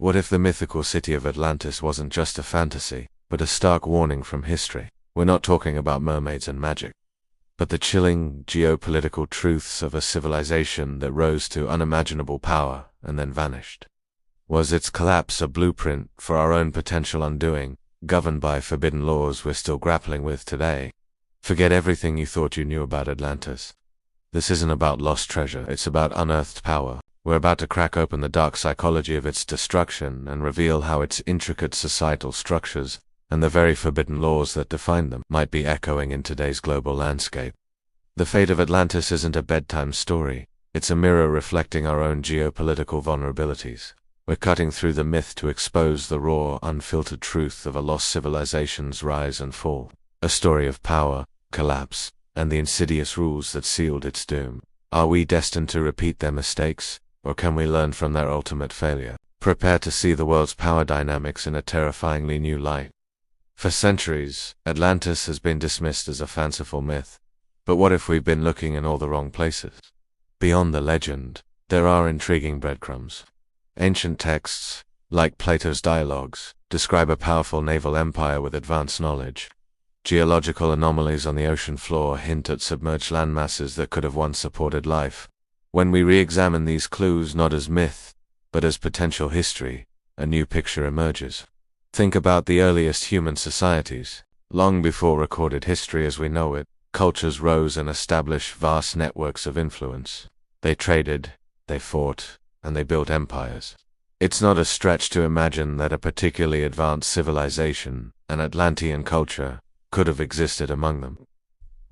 What if the mythical city of Atlantis wasn't just a fantasy, but a stark warning from history? We're not talking about mermaids and magic, but the chilling geopolitical truths of a civilization that rose to unimaginable power and then vanished. Was its collapse a blueprint for our own potential undoing, governed by forbidden laws we're still grappling with today? Forget everything you thought you knew about Atlantis. This isn't about lost treasure, it's about unearthed power. We're about to crack open the dark psychology of its destruction and reveal how its intricate societal structures and the very forbidden laws that define them might be echoing in today's global landscape. The fate of Atlantis isn't a bedtime story, it's a mirror reflecting our own geopolitical vulnerabilities. We're cutting through the myth to expose the raw, unfiltered truth of a lost civilization's rise and fall. A story of power, collapse, and the insidious rules that sealed its doom. Are we destined to repeat their mistakes, or can we learn from their ultimate failure? Prepare to see the world's power dynamics in a terrifyingly new light. For centuries, Atlantis has been dismissed as a fanciful myth. But what if we've been looking in all the wrong places? Beyond the legend, there are intriguing breadcrumbs. Ancient texts, like Plato's dialogues, describe a powerful naval empire with advanced knowledge. Geological anomalies on the ocean floor hint at submerged landmasses that could have once supported life. When we re-examine these clues not as myth, but as potential history, a new picture emerges. Think about the earliest human societies. Long before recorded history as we know it, cultures rose and established vast networks of influence. They traded, they fought, and they built empires. It's not a stretch to imagine that a particularly advanced civilization, an Atlantean culture, could have existed among them,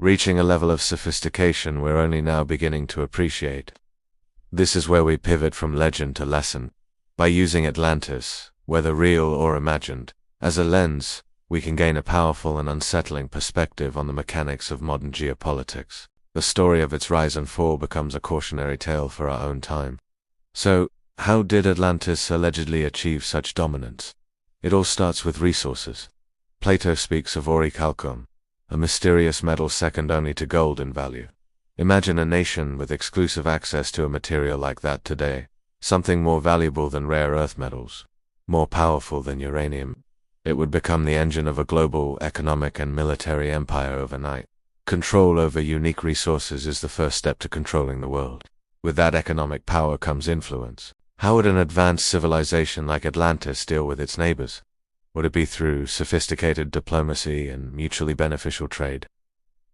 reaching a level of sophistication we're only now beginning to appreciate. This is where we pivot from legend to lesson. By using Atlantis, whether real or imagined, as a lens, we can gain a powerful and unsettling perspective on the mechanics of modern geopolitics. The story of its rise and fall becomes a cautionary tale for our own time. So, how did Atlantis allegedly achieve such dominance? It all starts with resources. Plato speaks of orichalcum, a mysterious metal second only to gold in value. Imagine a nation with exclusive access to a material like that today, something more valuable than rare earth metals, more powerful than uranium. It would become the engine of a global economic and military empire overnight. Control over unique resources is the first step to controlling the world. With that economic power comes influence. How would an advanced civilization like Atlantis deal with its neighbors? Would it be through sophisticated diplomacy and mutually beneficial trade?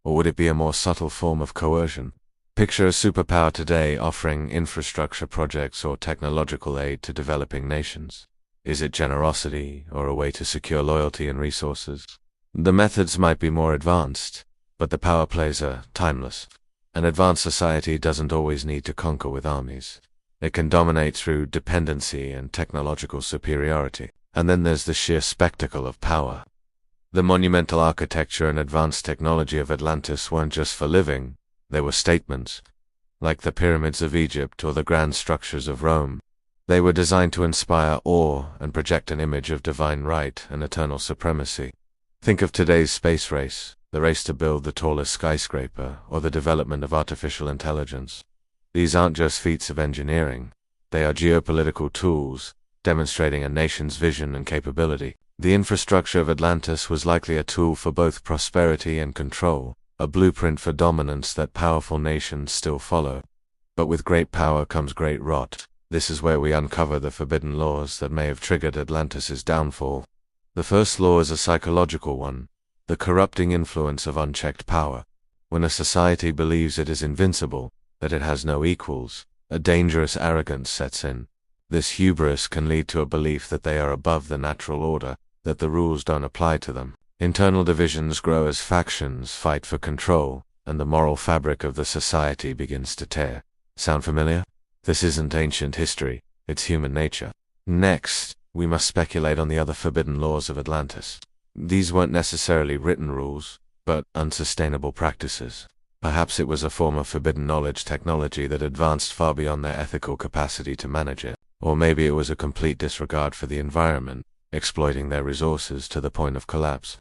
Or would it be a more subtle form of coercion? Picture a superpower today offering infrastructure projects or technological aid to developing nations. Is it generosity or a way to secure loyalty and resources? The methods might be more advanced, but the power plays are timeless. An advanced society doesn't always need to conquer with armies. It can dominate through dependency and technological superiority. And then there's the sheer spectacle of power. The monumental architecture and advanced technology of Atlantis weren't just for living, they were statements. Like the pyramids of Egypt or the grand structures of Rome, they were designed to inspire awe and project an image of divine right and eternal supremacy. Think of today's space race, the race to build the tallest skyscraper, or the development of artificial intelligence. These aren't just feats of engineering, they are geopolitical tools, demonstrating a nation's vision and capability. The infrastructure of Atlantis was likely a tool for both prosperity and control, a blueprint for dominance that powerful nations still follow. But with great power comes great rot. This is where we uncover the forbidden laws that may have triggered Atlantis's downfall. The first law is a psychological one, the corrupting influence of unchecked power. When a society believes it is invincible, that it has no equals, a dangerous arrogance sets in. This hubris can lead to a belief that they are above the natural order, that the rules don't apply to them. Internal divisions grow as factions fight for control, and the moral fabric of the society begins to tear. Sound familiar? This isn't ancient history, it's human nature. Next, we must speculate on the other forbidden laws of Atlantis. These weren't necessarily written rules, but unsustainable practices. Perhaps it was a form of forbidden knowledge technology that advanced far beyond their ethical capacity to manage it. Or maybe it was a complete disregard for the environment, exploiting their resources to the point of collapse.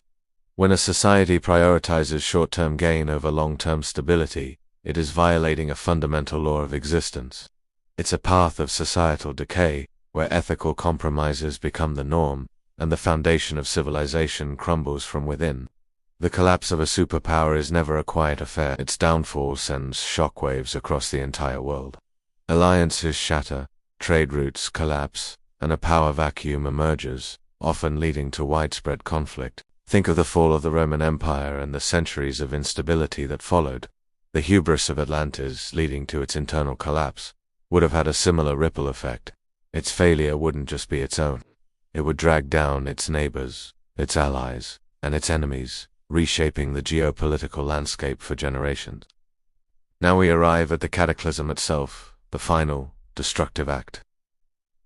When a society prioritizes short-term gain over long-term stability, it is violating a fundamental law of existence. It's a path of societal decay, where ethical compromises become the norm, and the foundation of civilization crumbles from within. The collapse of a superpower is never a quiet affair. Its downfall sends shockwaves across the entire world. Alliances shatter, trade routes collapse, and a power vacuum emerges, often leading to widespread conflict. Think of the fall of the Roman Empire and the centuries of instability that followed. The hubris of Atlantis, leading to its internal collapse, would have had a similar ripple effect. Its failure wouldn't just be its own. It would drag down its neighbors, its allies, and its enemies, reshaping the geopolitical landscape for generations. Now we arrive at the cataclysm itself, the final, destructive act.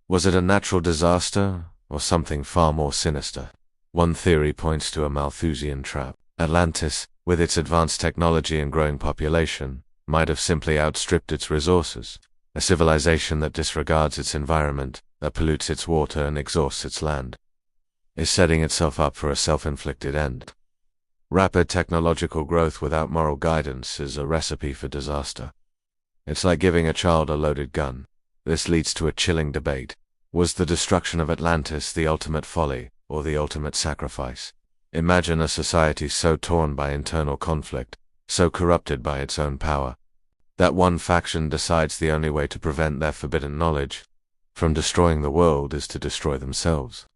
Was it a natural disaster, or something far more sinister? One theory points to a Malthusian trap. Atlantis, with its advanced technology and growing population, might have simply outstripped its resources. A civilization that disregards its environment, that pollutes its water and exhausts its land, is setting itself up for a self-inflicted end. Rapid technological growth without moral guidance is a recipe for disaster. It's like giving a child a loaded gun. This leads to a chilling debate. Was the destruction of Atlantis the ultimate folly, or the ultimate sacrifice? Imagine a society so torn by internal conflict, so corrupted by its own power, that one faction decides the only way to prevent their forbidden knowledge from destroying the world is to destroy themselves.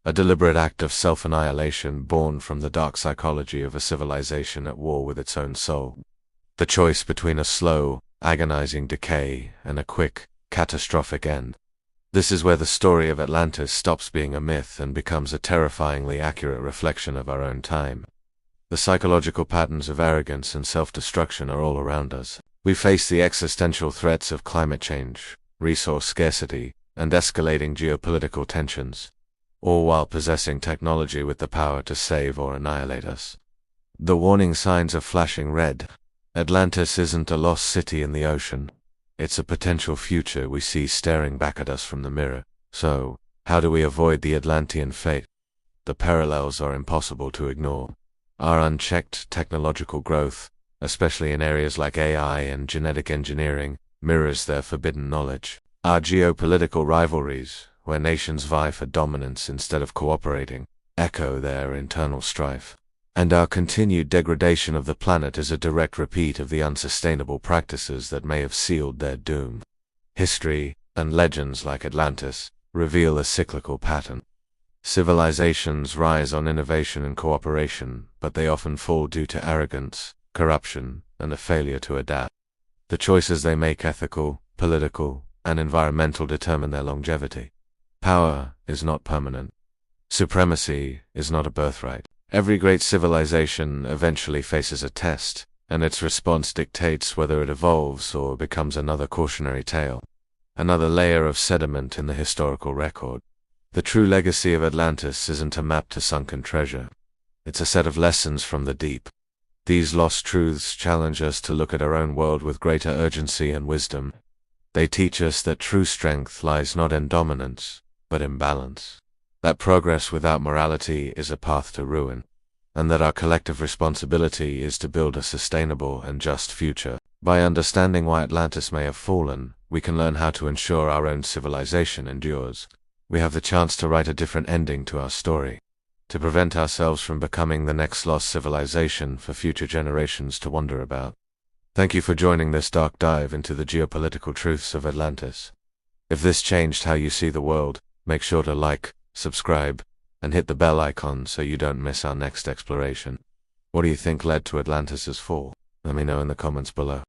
A deliberate act of self-annihilation born from the dark psychology of a civilization at war with its own soul. The choice between a slow, agonizing decay and a quick, catastrophic end. This is where the story of Atlantis stops being a myth and becomes a terrifyingly accurate reflection of our own time. The psychological patterns of arrogance and self-destruction are all around us. We face the existential threats of climate change, resource scarcity, and escalating geopolitical tensions, all while possessing technology with the power to save or annihilate us. The warning signs are flashing red. Atlantis isn't a lost city in the ocean. It's a potential future we see staring back at us from the mirror. So, how do we avoid the Atlantean fate? The parallels are impossible to ignore. Our unchecked technological growth, especially in areas like AI and genetic engineering, mirrors their forbidden knowledge. Our geopolitical rivalries, where nations vie for dominance instead of cooperating, echo their internal strife. And our continued degradation of the planet is a direct repeat of the unsustainable practices that may have sealed their doom. History, and legends like Atlantis, reveal a cyclical pattern. Civilizations rise on innovation and cooperation, but they often fall due to arrogance, corruption, and a failure to adapt. The choices they make, ethical, political, and environmental, determine their longevity. Power is not permanent. Supremacy is not a birthright. Every great civilization eventually faces a test, and its response dictates whether it evolves or becomes another cautionary tale, another layer of sediment in the historical record. The true legacy of Atlantis isn't a map to sunken treasure. It's a set of lessons from the deep. These lost truths challenge us to look at our own world with greater urgency and wisdom. They teach us that true strength lies not in dominance, but in balance. That progress without morality is a path to ruin, and that our collective responsibility is to build a sustainable and just future. By understanding why Atlantis may have fallen, we can learn how to ensure our own civilization endures. We have the chance to write a different ending to our story, to prevent ourselves from becoming the next lost civilization for future generations to wonder about. Thank you for joining this dark dive into the geopolitical truths of Atlantis. If this changed how you see the world, make sure to like, subscribe, and hit the bell icon so you don't miss our next exploration. What do you think led to Atlantis's fall? Let me know in the comments below.